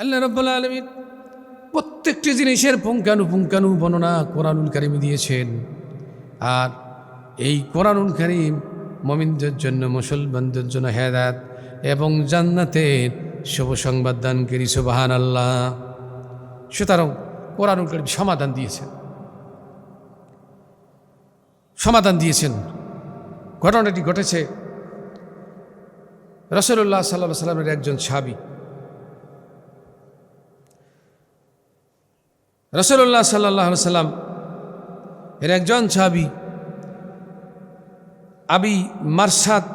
আল্লাহ রাব্বুল আলামিন প্রত্যেকটি জিনিসের পুঙ্খানুপুঙ্খানু বর্ণনা কোরআনুল কারীমে দিয়েছেন। আর এই কোরআনুল কারীম মুমিনদের জন্য, মুসলমানদের জন্য হেদায়েত এবং জান্নাতের শুভ সংবাদ দানকারী। সুবহানাল্লাহ। সুতরাং কোরআনুল কারীম সমাধান দিয়েছেন। ঘটনাটি ঘটেছে রাসূলুল্লাহ সাল্লাল্লাহু আলাইহি ওয়াসাল্লামের একজন সাহাবী। রাসূলুল্লাহ সাল্লাল্লাহু আলাইহি ওয়াসাল্লাম এর একজন সাহাবী আবি মারসাদ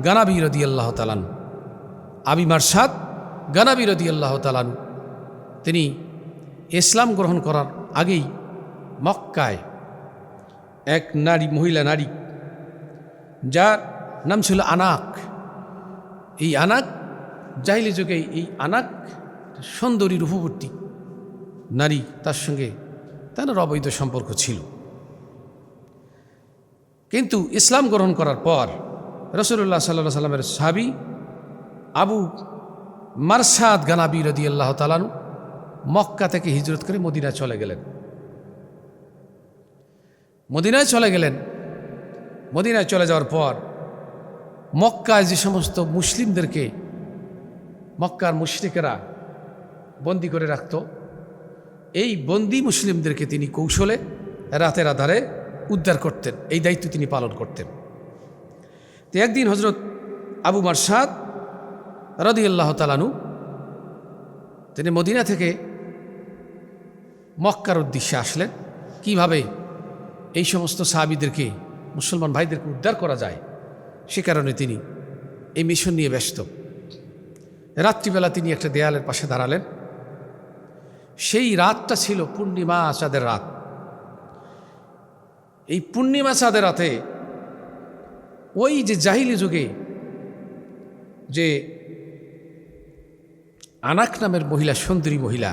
গানাবী রাদিয়াল্লাহু তাআলা আনহু, আবি মারসাদ গানাবী রাদিয়াল্লাহু তাআলা আনহু, তিনি ইসলাম গ্রহণ করার আগেই মক্কায় এক মহিলা নারী, যার নাম ছিল আনাক। এই আনাক, জাহিলি যুগে এই আনাক সুন্দরী রূপবতী নারী, তার সঙ্গে তার অবৈধ সম্পর্ক ছিল। কিন্তু ইসলাম গ্রহণ করার পর রাসূলুল্লাহ সাল্লাল্লাহু আলাইহি ওয়াসাল্লামের সাহাবী আবু মারসাদ গানাবী রাদিয়াল্লাহু তাআলা আনহু মক্কা থেকে হিজরত করে মদিনায় চলে গেলেন। মদিনায় চলে যাওয়ার পর মক্কায় যে সমস্ত মুসলিমদেরকে মক্কার মুশরিকেরা বন্দি করে রাখত, এই বন্দি মুসলিমদেরকে তিনি কৌশলে রাতের আধারে উদ্ধার করতেন। এই দায়িত্ব তিনি পালন করতেন। তো একদিন হযরত আবু মারসাদ রাদিয়াল্লাহু তাআলা আনহু তিনি মদিনা থেকে মক্কার উদ্দেশ্যে আসলেন। কিভাবে এই সমস্ত সাহাবীদেরকে, মুসলমান ভাইদেরকে উদ্ধার করা যায়, সে কারণে তিনি এই মিশন নিয়ে ব্যস্ত। রাত্রিবেলা তিনি একটা দেয়ালের পাশে দাঁড়ালেন। সেই রাতটা ছিল পূর্ণিমা চাঁদের রাত। এই পূর্ণিমা চাঁদের রাতে ওই যে জাহিলি যুগে যে আনাক নামের মহিলা, সুন্দরী মহিলা,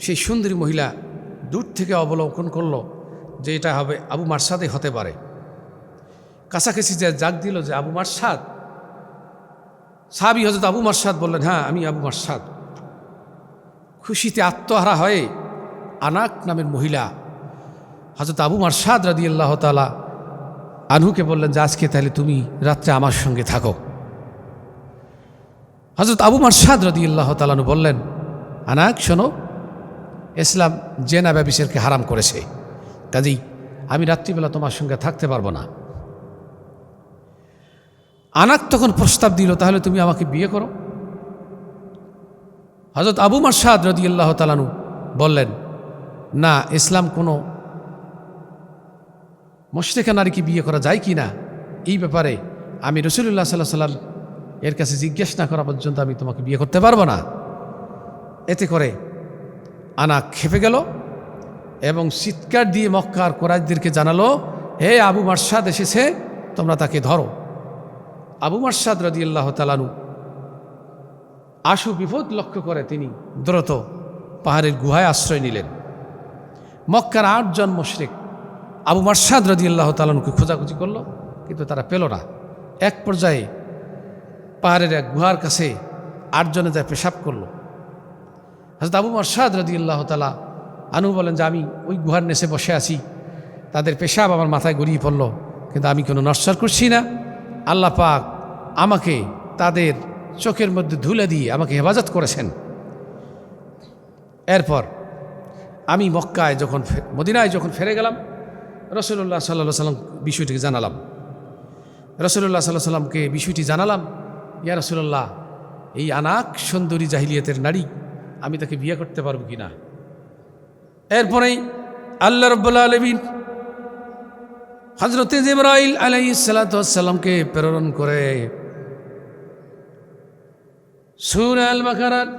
সেই সুন্দরী মহিলা দূর থেকে অবলোকন করল যে এটা হবে আবু মারসাদে হতে পারে। কাছাকাছি যে জাগ দিল যে আবু মারসাদ, সাহাবী হযরত আবু মারসাদ বললেন, হ্যাঁ আমি আবু মারসাদ। খুশিতে আত্মহারা হয়ে আনাক নামের মহিলা হযরত আবু মারসাদ রাদিয়াল্লাহু তাআলা আনহুকে বললেন যে আজকে তাহলে তুমি রাত্রে আমার সঙ্গে থাকো। হযরত আবু মারসাদ রাদিয়াল্লাহু তাআলা আনহু বললেন, আনাক শোনো, ইসলাম জেনা ব্যভিচারকে হারাম করেছে, কাজেই আমি রাত্রিবেলা তোমার সঙ্গে থাকতে পারবো না। আনাক তখন প্রস্তাব দিল, তাহলে তুমি আমাকে বিয়ে করো। হযরত আবু মারসাদ রাদিয়াল্লাহু তাআলা আনহু বললেন, না, ইসলাম কোনো মুশরিকা নারীকে বিয়ে করা যায় কি না এই ব্যাপারে আমি রাসূলুল্লাহ সাল্লাল্লাহু আলাইহি ওয়াসাল্লাম এর কাছে জিজ্ঞেস না করা পর্যন্ত আমি তোমাকে বিয়ে করতে পারবো না। এতে করে আনাক খেপে গেল এবং চিৎকার দিয়ে মক্কার কুরাইশদেরকে জানালো, হে আবু মারসাদ এসেছে, তোমরা তাকে ধরো। আবু মারসাদ রাদিয়াল্লাহু তাআলা আনহু আশু বিপদ লক্ষ্য করে তিনি দ্রুত পাহাড়ের গুহায় আশ্রয় নিলেন। মক্কার 8 জন মুশরিক আবু মারসাদ রাদিয়াল্লাহু তাআলা আনহুকে খোঁজাখুঁজি করলো, কিন্তু তারা পেল না। এক পর্যায়ে পাহাড়ের এক গুহার কাছে 8 জনে যায় পেশাব করলো। হযরত আবু মারসাদ রাদিয়াল্লাহু তাআলা আনহু বলেন যে আমি ওই গুহার নিচে বসে আছি, তাদের পেশাব আমার মাথায় গড়িয়ে পড়ল, কিন্তু আমি কোনো নড়চড় করছি না। আল্লাহ পাক আমাকে তাদের চোখের মধ্যে ধুলে দিয়ে আমাকে হেফাজত করেছেন। এরপর আমি মদিনায় যখন ফিরে গেলাম, রাসূলুল্লাহ সাল্লাল্লাহু আলাইহি ওয়াসাল্লাম বিষয়টিকে জানালাম। রাসূলুল্লাহ সাল্লাল্লাহু আলাইহি ওয়াসাল্লামকে বিষয়টি জানালাম, ইয়া রাসূলুল্লাহ, এই আনাক সুন্দরী জাহিলিয়াতের নারী, আমি তাকে বিয়ে করতে পারবো কি না। এরপরেই আল্লাহ রাব্বুল আলামিন হযরত জিবরাইল আলাইহিস সালাতু ওয়াস সালামকে প্রেরণ করে সূরা আল বাকারার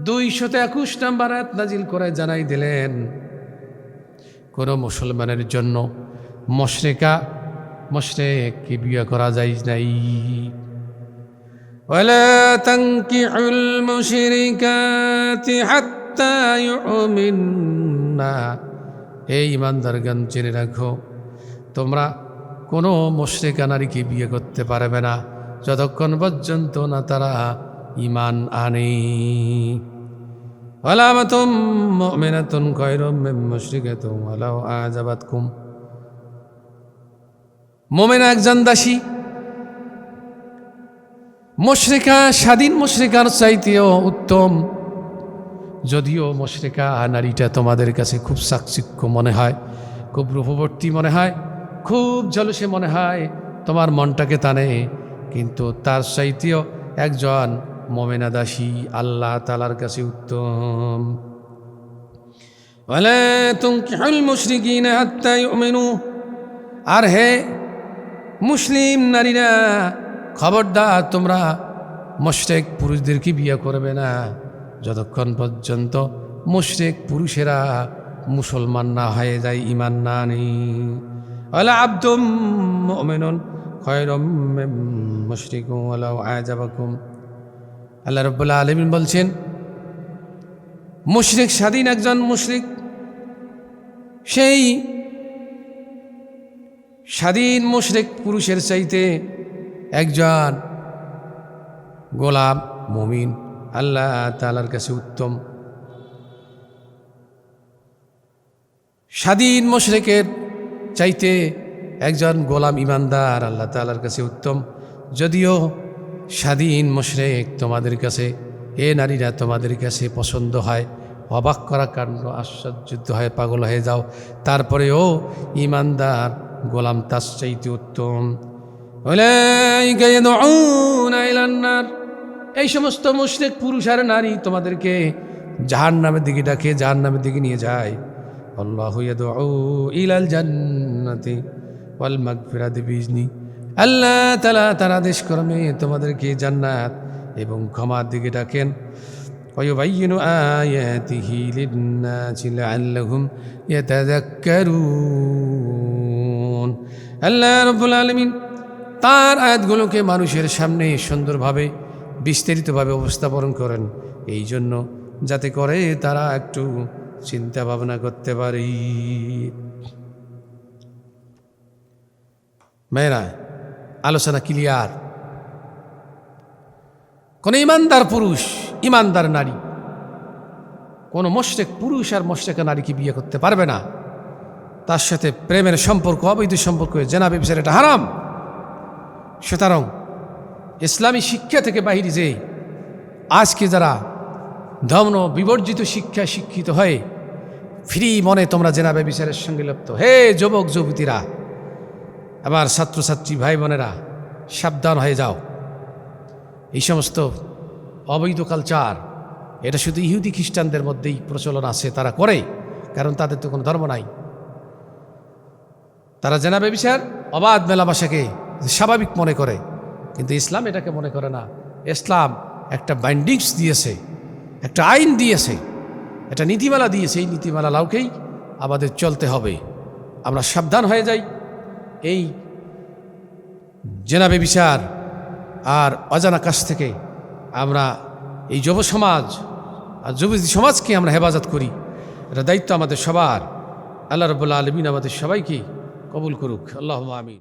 221 নম্বর আয়াত নাজিল করে জানাই দিলেন, কোন মুসলমানের জন্য মুশরিককে বিয়ে করা যায় নাই। ওয়ালা তানকিহুল মুশরিকাতি হাত্তা ইউমিন্না, এই ঈমানদারগণ জেনে রাখো, তোমরা কোনো মুশরিকা নারীকে বিয়ে করতে পারবে না যতক্ষণ পর্যন্ত না তারা ঈমান আনে। ওয়ালামাতুম মুমিনাতুন খায়রুম মিন মুশরিকাতিন ওয়ালাউ আযাবাতকুম। মুমিনা একজন দাসী, মুশরিকা স্বাধীন মুশরিকার চাইতেও উত্তম। যদিও মুশরিকা নারীটা তোমাদের কাছে খুব চাকচিক্য মনে হয়, খুব রূপবর্তী মনে হয়, খুব জলসে মনে হয়, তোমার মনটাকে টানে, কিন্তু তার চাইতেও একজন মুমিনা দাসী আল্লাহ তাআলার কাছে উত্তম। ওয়ালা তুনকিহুল মুশরিকিনা হাত্তা ইউমিনু। আর হে মুসলিম নারীরা, খবরদার তোমরা মুশরিক পুরুষদেরকে বিয়ে করবে না যতক্ষণ পর্যন্ত মুশরিক পুরুষেরা মুসলমান না হয়ে যায়, ঈমান না আনে। ওয়ালা আবদুম মুমিনুন খায়রুম মিন মুশরিকিন ওয়ালাউ আযাবাকুম। আল্লাহ রাব্বুল আলামিন বলছেন, মুশরিক স্বাধীন একজন মুশরিক, সেই স্বাধীন মুশরিক পুরুষের চাইতে একজন গোলাম মুমিন আল্লাহ তাআলার কাছে উত্তম। স্বাধীন মুশরিকের চাইতে একজন গোলাম ইমানদার আল্লাহ তাআলার কাছে উত্তম। যদিও স্বাধীন মুশরিক তোমাদের কাছে, এ নারীরা তোমাদের কাছে পছন্দ হয়, অবাক করা কাণ্ড, আশ্চর্য হয়, পাগল হয়ে যাও, তারপরেও ইমানদার গোলাম তার চাইতে উত্তম। উলাইকা ইয়াদউনা ইলান নার। এই সমস্ত মুশরিক পুরুষ আর নারী তোমাদেরকে জাহান্নামের দিকে ডাকে, জাহান্নামের দিকে নিয়ে যায়। আল্লাহু ইয়াদউ ইলাল জান্নাতি ওয়াল মাগফিরাতি বিইজনি। আল্লাহ তাআলা তার আদেশ ক্রমে তোমাদেরকে জান্নাত এবং ক্ষমার দিকে ডাকেন। ওয়ায়ুবাইয়িনু আয়াতিহি লিন-নাসি লাআল্লাহুম ইয়াতাযাক্কারুন। আল্লাহ রাব্বুল আলামিন তার আয়াতগুলোকে মানুষের সামনে সুন্দরভাবে বিস্তারিতভাবে উপস্থাপন করেন, এই জন্য যাতে করে তারা একটু চিন্তা ভাবনা করতে পারে। মেয়েরা, আলোচনা ক্লিয়ার। কোন ইমানদার পুরুষ, ইমানদার নারী কোন মুশরিক পুরুষ আর মুশরিকা নারীকে বিয়ে করতে পারবে না। তার সাথে প্রেমের সম্পর্ক, অবৈধ সম্পর্ক, জেনা ব্যভিচার, এটা হারাম। সুতরাং ইসলামী শিক্ষা থেকে বাহিরে যে আজকে যারা ধর্ম বিবর্জিত শিক্ষা শিক্ষিত হয়ে ফ্রি মনে তোমরা জেনা ব্যভিচারের সঙ্গে লিপ্ত, হে যুবক যুবতীরা, আমার ছাত্রছাত্রী ভাই বোনেরা, সাবধান হয়ে যাও। এই সমস্ত অবৈধ কালচার, এটা শুধু ইহুদি খ্রিস্টানদের মধ্যেই প্রচলন আছে, তারা করে, কারণ তাদের তো কোনো ধর্ম নাই। তারা জেনা ব্যভিচার, অবাধ মেলামেশাকে স্বাভাবিক মনে করে, কিন্তু ইসলাম এটাকে মনে করে না। ইসলাম একটা বাইন্ডিংস দিয়েছে, একটা আইন দিয়েছে, একটা নীতিমালা দিয়েছে। এই নীতিমালা লাউকেই আমাদের চলতে হবে। আমরা সাবধান হয়ে যাই এই জেনা ব্যভিচার আর অজানা কাজ থেকে। আমরা এই যুব সমাজ আর যুবতী সমাজকে আমরা হেফাজত করি, এটা দায়িত্ব আমাদের সবার। আল্লাহ রাব্বুল আলামিন আমাদের সবাইকে কবুল করুক। আল্লাহুম্মা আমিন।